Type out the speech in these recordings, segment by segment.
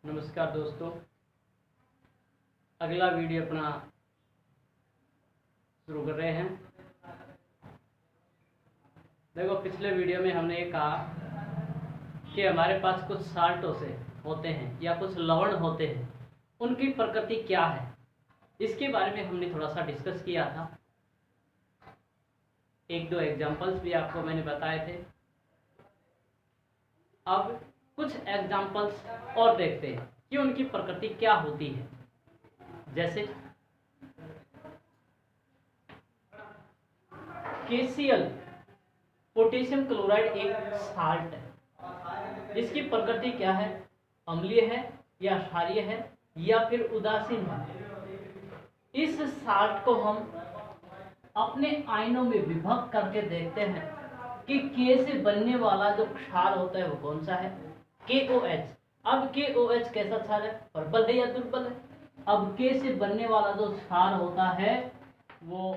नमस्कार दोस्तों, अगला वीडियो अपना शुरू कर रहे हैं। देखो, पिछले वीडियो में हमने ये कहा कि हमारे पास कुछ साल्टों से होते हैं या कुछ लवण होते हैं, उनकी प्रकृति क्या है, इसके बारे में हमने थोड़ा सा डिस्कस किया था। एक दो एग्जांपल्स भी आपको मैंने बताए थे। अब कुछ एग्जांपल्स और देखते हैं कि उनकी प्रकृति क्या होती है। जैसे KCl, पोटेशियम क्लोराइड एक साल्ट है जिसकी प्रकृति क्या है, अम्लीय है या क्षारीय है या फिर उदासीन है। इस साल्ट को हम अपने आयनों में विभक्त करके देखते हैं कि K से बनने वाला जो क्षार होता है वो कौन सा है, KOH। अब KOH कैसा क्षार है, प्रबल है या दुर्बल है। अब K से बनने वाला जो क्षार होता है वो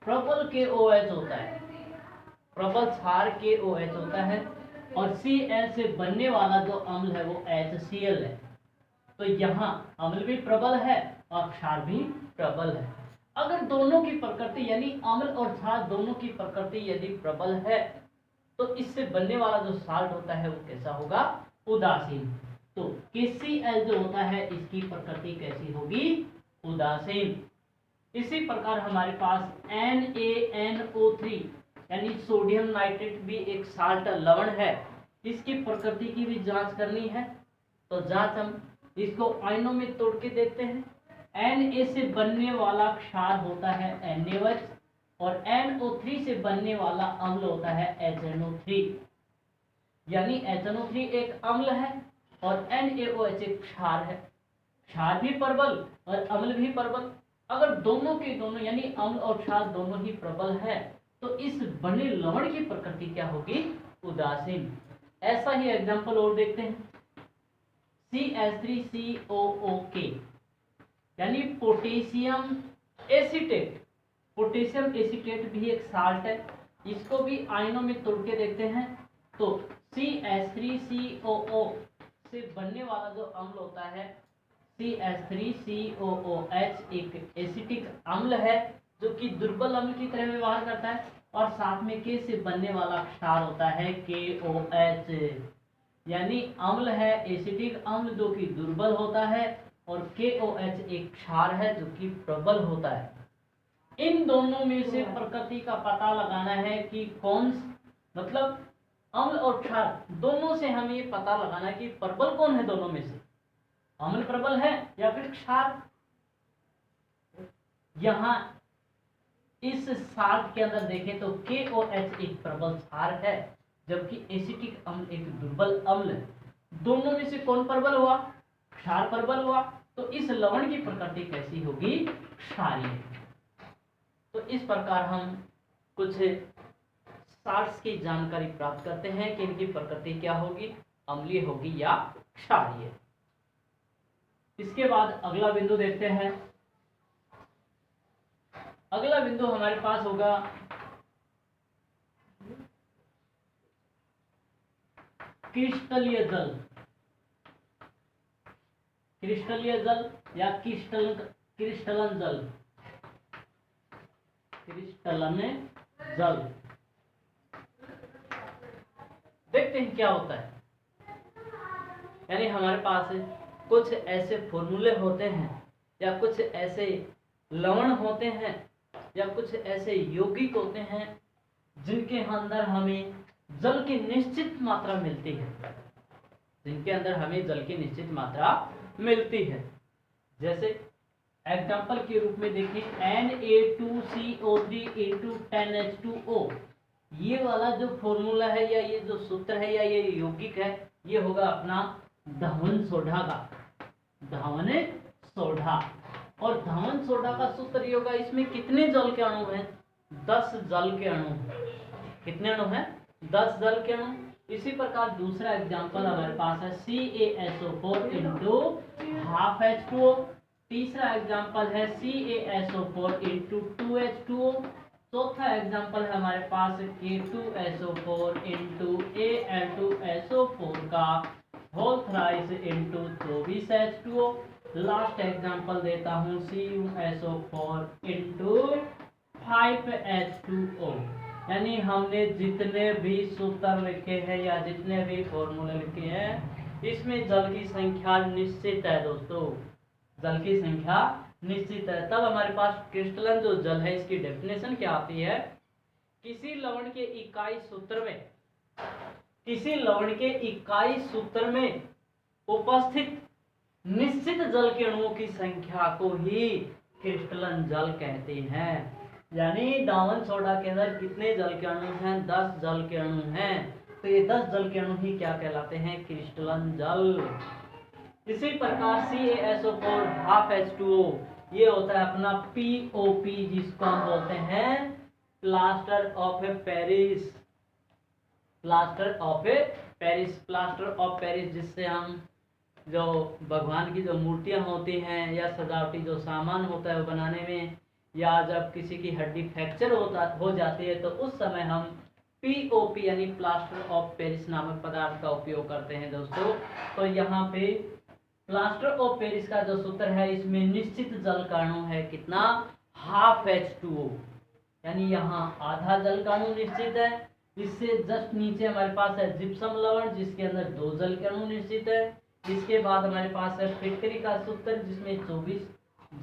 प्रबल KOH होता है, प्रबल क्षार KOH होता है। और Cl से बनने वाला जो अम्ल है वो HCl है। तो यहाँ अम्ल भी प्रबल है और क्षार भी प्रबल है। अगर दोनों की प्रकृति यानी अम्ल और क्षार दोनों की प्रकृति यदि प्रबल है तो इससे बनने वाला जो साल्ट होता है वो कैसा होगा, उदासीन। तो KCl जो होता है इसकी प्रकृति कैसी होगी, उदासीन। इसी प्रकार हमारे पास NaNO3 यानी सोडियम नाइट्रेट भी एक साल्ट लवण है। इसकी प्रकृति की भी जांच करनी है। तो जांच हम इसको आयनों में तोड़ के देखते हैं। Na से बनने वाला क्षार होता है NaOH और NO3 से बनने वाला अम्ल होता है HNO3। यानी HNO3 एक अम्ल है और NaOH एक क्षार है। क्षार भी प्रबल और अम्ल भी प्रबल। अगर दोनों के दोनों यानी अम्ल और क्षार दोनों ही प्रबल है तो इस बने लवण की प्रकृति क्या होगी, उदासीन। ऐसा ही एग्जांपल और देखते हैं। CH3COOK यानी पोटेशियम एसीटेट। पोटेशियम एसीटेट भी एक साल्ट है। इसको भी आयनों में तोड़ के देखते हैं। तो CH3COO से बनने वाला जो अम्ल होता है CH3COOH एक एसिटिक अम्ल है जो कि दुर्बल अम्ल की तरह व्यवहार करता है। और साथ में K से बनने वाला क्षार होता है KOH यानी अम्ल है, एसिटिक अम्ल जो कि दुर्बल होता है और KOH एक क्षार है जो कि प्रबल होता है। इन दोनों में से प्रकृति का पता लगाना है कि कौन, मतलब अम्ल और क्षार दोनों से हमें ये पता लगाना है कि प्रबल कौन है दोनों में से, अम्ल प्रबल है या फिर क्षार। यहाँ इस साल्ट के अंदर देखें तो KOH एक प्रबल क्षार है जबकि एसिटिक अम्ल एक दुर्बल अम्ल है। दोनों में से कौन प्रबल हुआ, क्षार प्रबल हुआ। तो इस लवण की प्रकृति कैसी होगी, क्षारीय। तो इस प्रकार हम कुछ साल्ट्स की जानकारी प्राप्त करते हैं कि इनकी प्रकृति क्या होगी, अम्लीय होगी या क्षारीय। इसके बाद अगला बिंदु देखते हैं। अगला बिंदु हमारे पास होगा क्रिस्टलीय जल। क्रिस्टलीय जल या क्रिस्टलन जल, क्रिस्टलन जल। देखते हैं क्या होता है। यानी हमारे पास कुछ ऐसे फॉर्मूले होते हैं या कुछ ऐसे लवण होते हैं या कुछ ऐसे यौगिक होते हैं जिनके अंदर हमें जल की निश्चित मात्रा मिलती है, जिनके अंदर हमें जल की निश्चित मात्रा मिलती है। जैसे एग्जांपल के रूप में देखिए Na2CO3 × 10H2O। ये वाला जो फॉर्मूला है या ये जो सूत्र है या ये यौगिक है ये होगा अपना धावन सोडा का, धावन सोडा। और धावन सोडा का सूत्र ये होगा, इसमें कितने जल के अणु हैं, 10 जल के अणु। कितने अणु हैं, 10 जल के अणु। इसी प्रकार दूसरा एग्जांपल हमारे पास है CaSO4 × ½ H2O। तीसरा एग्जांपल है CaSO4 × 2H2O। चौथा एग्जांपल है हमारे पास K2SO4 × Al2SO4 का whole thrice into 24H2O। Last example देता हूँ CuSO4 इंटू 5H2O। यानी हमने जितने भी सूत्र लिखे हैं या जितने भी फॉर्मूले लिखे हैं इसमें जल की संख्या निश्चित है दोस्तों, जल की संख्या निश्चित है। तब हमारे पास क्रिस्टलन जो जल है इसकी डेफिनेशन क्या आती है, किसी लवण के इकाई सूत्र में उपस्थित निश्चित जल के अणुओं की संख्या को ही क्रिस्टलन जल कहते हैं। यानी दावन सोडा के अंदर कितने जल के अणु हैं, 10 जल के अणु हैं, तो ये 10 जल के अणु ही क्या कहलाते हैं, क्रिस्टलन जल। इसी प्रकार CaSO4 हाफ H2O ये होता है अपना POP, जिसको हम बोलते हैं plaster of Paris. Plaster of Paris जिससे हम जो भगवान की जो मूर्तियां होती हैं या सजावटी जो सामान होता है वो बनाने में, या जब किसी की हड्डी फ्रैक्चर हो जाती है तो उस समय हम POP यानी प्लास्टर ऑफ पेरिस नामक पदार्थ का उपयोग करते हैं दोस्तों। तो यहाँ पे प्लास्टर ऑफ पेरिस का जो सूत्र है इसमें निश्चित जल का अणु है कितना, हाफ H2O, यानी यहाँ आधा जल का अणु निश्चित है। इससे जस्ट नीचे हमारे पास है जिप्सम लवण जिसके अंदर 2 जल के अणु निश्चित है। इसके बाद हमारे पास है फिटकरी का सूत्र जिसमें 24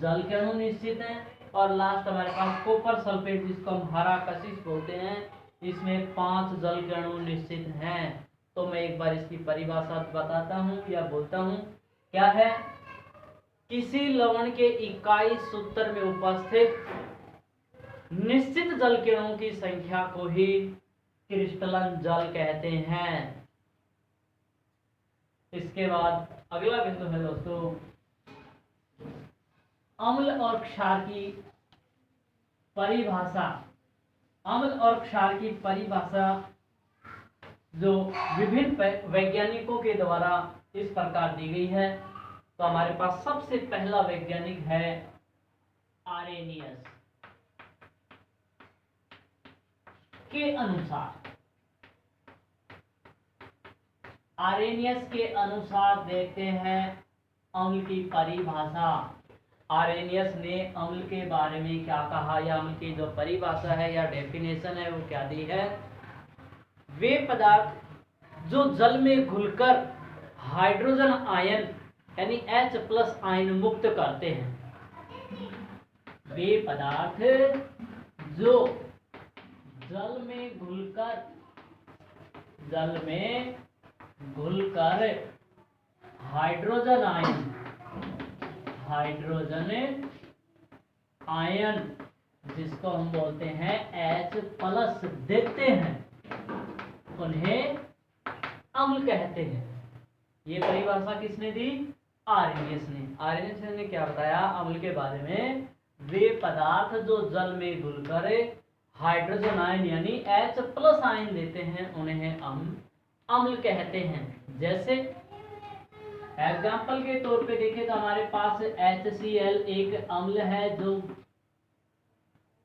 जल के अणु निश्चित हैं। और लास्ट हमारे पास कॉपर सल्फेट जिसको हम हरा कशिश बोलते हैं, इसमें 5 जल के अणु निश्चित हैं। तो मैं एक बार इसकी परिभाषा बताता हूँ या बोलता हूँ, क्या है, किसी लवण के इकाई सूत्र में उपस्थित निश्चित जल के अणुओं की संख्या को ही क्रिस्टलन जल कहते हैं। इसके बाद अगला बिंदु है दोस्तों अम्ल और क्षार की परिभाषा। अम्ल और क्षार की परिभाषा जो विभिन्न वैज्ञानिकों के द्वारा इस प्रकार दी गई है। तो हमारे पास सबसे पहला वैज्ञानिक है आरेनियस के अनुसार देखते हैं अम्ल की परिभाषा। आरेनियस ने अम्ल के बारे में क्या कहा या अम्ल की जो परिभाषा है या डेफिनेशन है वो क्या दी है, वे पदार्थ जो जल में घुलकर हाइड्रोजन आयन यानी H+ आयन मुक्त करते हैं, वे पदार्थ जो जल में घुलकर हाइड्रोजन आयन जिसको हम बोलते हैं H+ देते हैं, उन्हें अम्ल कहते हैं। ये परिभाषा किसने दी, आरेनियस ने। आरेनियस ने क्या बताया अम्ल के बारे में, वे पदार्थ जो जल में घुलकर हाइड्रोजन आयन यानी H+ आयन देते हैं उन्हें अम्ल कहते हैं। जैसे एग्जाम्पल के तौर पे देखें तो हमारे पास HCl एक अम्ल है, जो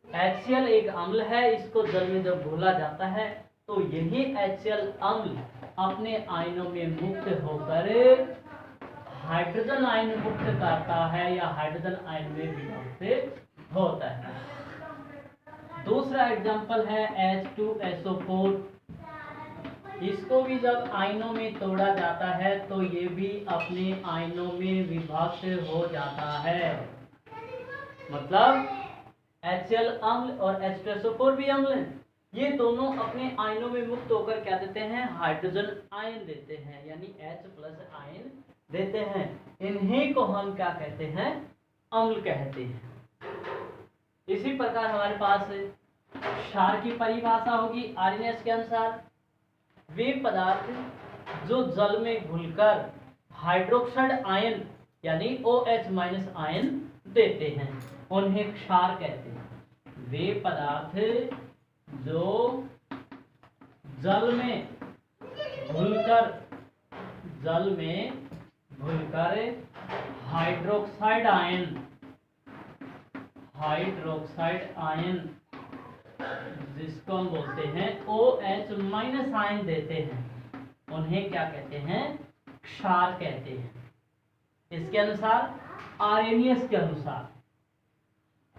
HCl एक अम्ल है, इसको जल में जब घोला जाता है तो यही HCl अम्ल अपने आयनों में मुक्त होकर हाइड्रोजन आयन मुक्त करता है या हाइड्रोजन आयन में विभक्त होता है। दूसरा एग्जाम्पल है H2SO4। इसको भी जब आयनों में तोड़ा जाता है तो ये भी अपने आयनों में विभक्त हो जाता है। मतलब HCl अम्ल और H2SO4 भी अम्ल है, ये दोनों अपने आयनों में मुक्त होकर क्या देते हैं, हाइड्रोजन आयन देते हैं यानी H+ आयन देते हैं। इन्हीं को हम क्या कहते हैं, अम्ल कहते हैं। इसी प्रकार हमारे पास क्षार की परिभाषा होगी आरएनएस के अनुसार, वे पदार्थ जो जल में घुलकर हाइड्रोक्साइड आयन यानी OH- आयन देते हैं उन्हें क्षार कहते हैं। वे पदार्थ जो जल में घुलकर हाइड्रोक्साइड आयन जिसको हम बोलते हैं OH- आयन देते हैं उन्हें क्या कहते हैं, क्षार कहते हैं। इसके अनुसार आर्हेनियस के अनुसार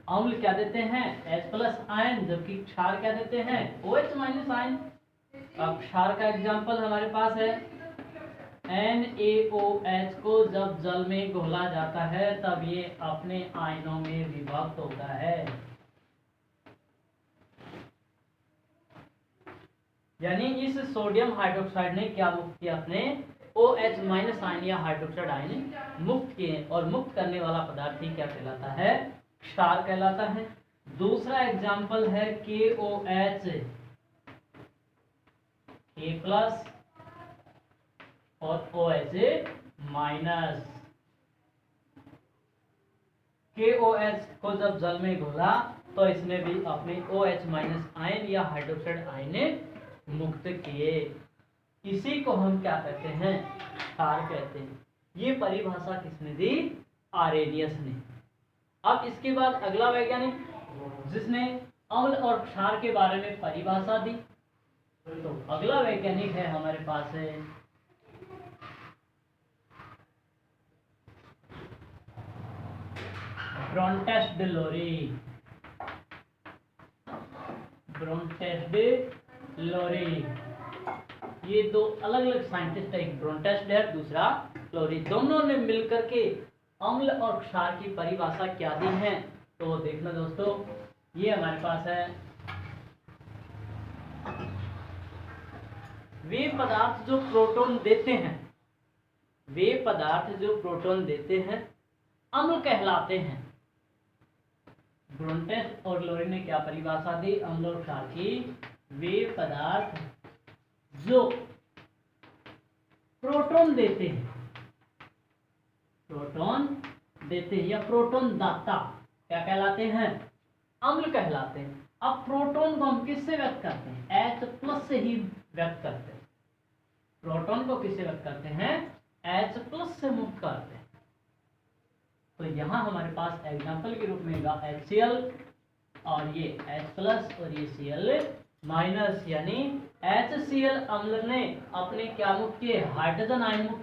अम्ल क्या देते हैं H+ आयन, जबकि क्षार क्या देते हैं OH- आयन। अब क्षार का एग्जाम्पल हमारे पास है NaOH को जब जल में घोला जाता है तब ये अपने आयनों में विभक्त होता है। यानी इस सोडियम हाइड्रोक्साइड ने क्या मुक्त किया, अपने OH- आयन या हाइड्रोक्साइड आयन मुक्त किए, और मुक्त करने वाला पदार्थ ही क्या कहलाता है, क्षार कहलाता है। दूसरा एग्जाम्पल है KOH, K+ और OH-। KOH को जब जल में घोला तो इसने भी अपने OH- आयन या हाइड्रोक्साइड आयन मुक्त किए। इसी को हम क्या कहते हैं, क्षार कहते हैं। ये परिभाषा किसने दी, आर्हेनियस ने। अब इसके बाद अगला वैज्ञानिक जिसने अम्ल और क्षार के बारे में परिभाषा दी, तो अगला वैज्ञानिक है हमारे पास है ब्रोंटेस डे लोरी। ब्रोंटेस डे लोरी, ये दो अलग अलग साइंटिस्ट है, एक ब्रोंटेस डे है, दूसरा लोरी। दोनों ने मिलकर के अम्ल और क्षार की परिभाषा क्या दी है, तो देखना दोस्तों, ये हमारे पास है वे पदार्थ जो प्रोटॉन देते हैं, वे पदार्थ जो प्रोटॉन देते हैं अम्ल कहलाते हैं। ब्रोंटेस और लोरी ने क्या परिभाषा दी अम्ल और क्षार की, वे पदार्थ जो प्रोटॉन देते हैं, प्रोटॉन देते हैं या प्रोटॉन दाता क्या कहलाते हैं, अम्ल कहलाते हैं। अब प्रोटॉन को हम किससे व्यक्त करते हैं, H+ से ही व्यक्त करते हैं। प्रोटॉन को किससे व्यक्त करते हैं, H+ से मुक्त करते हैं। तो यहां हमारे पास एग्जाम्पल के रूप में HCl, और ये H+ और ये Cl-, यानी HCl अम्ल ने अपने क्या मुक्त किए, हाइड्रोजन आयन मुक्त